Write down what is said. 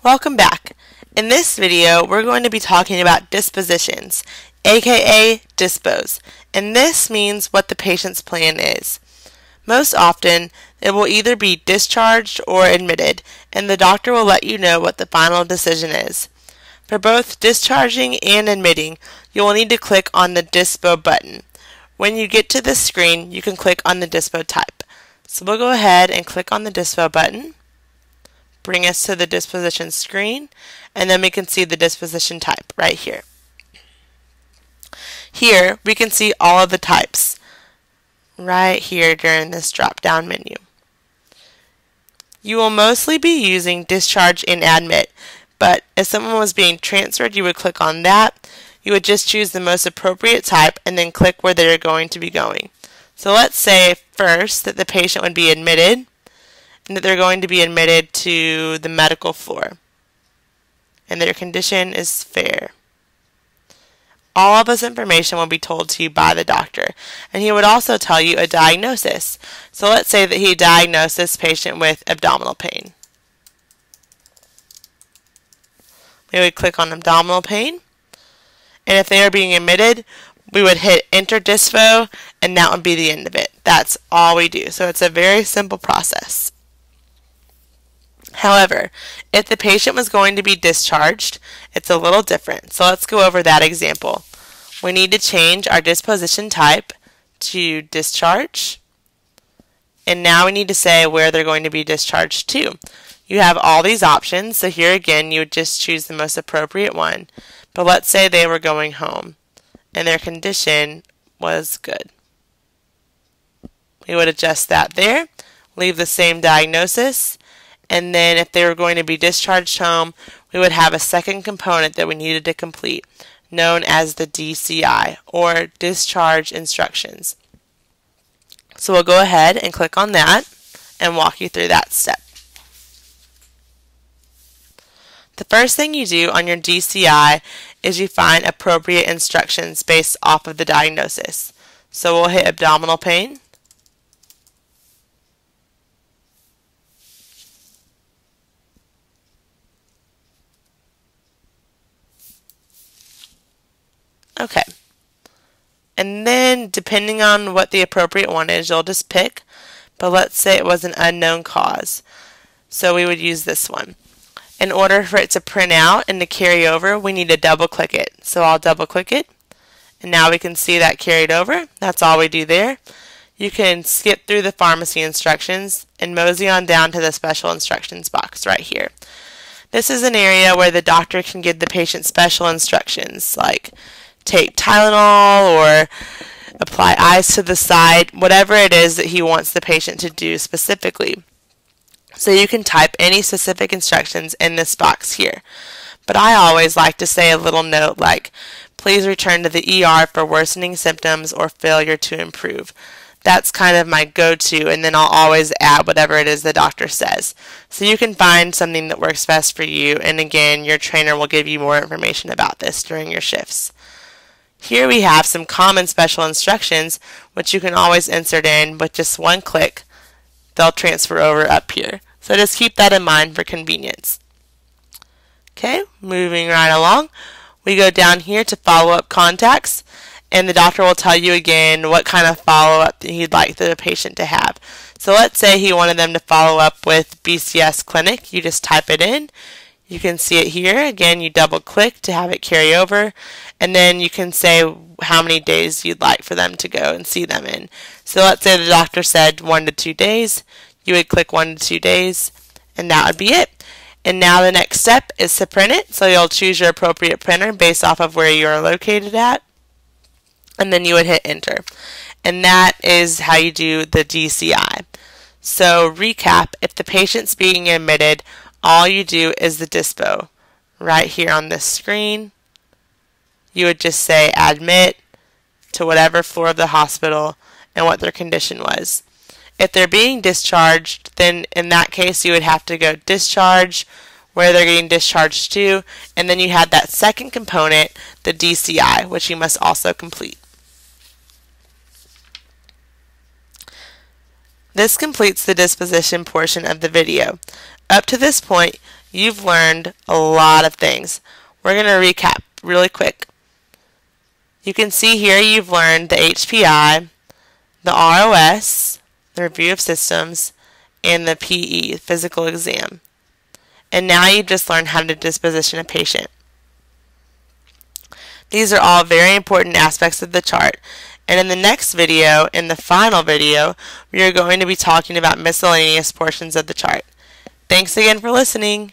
Welcome back. In this video, we're going to be talking about dispositions, aka dispos, and this means what the patient's plan is. Most often, it will either be discharged or admitted, and the doctor will let you know what the final decision is. For both discharging and admitting, you will need to click on the dispo button. When you get to this screen, you can click on the dispo type. So we'll go ahead and click on the dispo button, bring us to the disposition screen, and then we can see the disposition type right here. Here we can see all of the types right here during this drop down menu. You will mostly be using discharge and admit, but if someone was being transferred, you would click on that. You would just choose the most appropriate type and then click where they're going to be going. So let's say first that the patient would be admitted and that they're going to be admitted to the medical floor and their condition is fair. All of this information will be told to you by the doctor, and he would also tell you a diagnosis. So let's say that he diagnosed this patient with abdominal pain. We would click on abdominal pain, and if they are being admitted, we would hit enter dispo, and that would be the end of it. That's all we do. So it's a very simple process. However, if the patient was going to be discharged, it's a little different. So let's go over that example. We need to change our disposition type to discharge, and now we need to say where they're going to be discharged to. You have all these options, so here again you would just choose the most appropriate one. But let's say they were going home and their condition was good. We would adjust that there, leave the same diagnosis, and then if they were going to be discharged home, we would have a second component that we needed to complete, known as the DCI, or Discharge Instructions. So we'll go ahead and click on that and walk you through that step. The first thing you do on your DCI is you find appropriate instructions based off of the diagnosis. So we'll hit abdominal pain. Okay. And then depending on what the appropriate one is, you'll just pick. But let's say it was an unknown cause. So we would use this one. In order for it to print out and to carry over, we need to double click it. So I'll double click it, and now we can see that carried over. That's all we do there. You can skip through the pharmacy instructions and mosey on down to the special instructions box right here. This is an area where the doctor can give the patient special instructions like take Tylenol or apply ice to the side, whatever it is that he wants the patient to do specifically. So you can type any specific instructions in this box here. But I always like to say a little note like, please return to the ER for worsening symptoms or failure to improve. That's kind of my go-to, and then I'll always add whatever it is the doctor says. So you can find something that works best for you, and again, your trainer will give you more information about this during your shifts. Here we have some common special instructions, which you can always insert in with just one click. They'll transfer over up here. So just keep that in mind for convenience. Okay, moving right along. We go down here to follow-up contacts, and the doctor will tell you again what kind of follow-up he'd like the patient to have. So let's say he wanted them to follow up with BCS Clinic. You just type it in. You can see it here. Again, you double-click to have it carry over, and then you can say how many days you'd like for them to go and see them in. So let's say the doctor said 1 to 2 days. You would click 1 to 2 days, and that would be it. And now the next step is to print it. So you'll choose your appropriate printer based off of where you are located at, and then you would hit enter. And that is how you do the DCI. So recap, if the patient's being admitted, all you do is the dispo. Right here on this screen, you would just say admit to whatever floor of the hospital and what their condition was. If they're being discharged, then in that case you would have to go discharge, where they're getting discharged to, and then you had that second component, the DCI, which you must also complete. This completes the disposition portion of the video. Up to this point, you've learned a lot of things. We're going to recap really quick. You can see here you've learned the HPI, the ROS, the review of systems, and the PE, physical exam. And now you've just learned how to disposition a patient. These are all very important aspects of the chart. And in the next video, in the final video, we are going to be talking about miscellaneous portions of the chart. Thanks again for listening.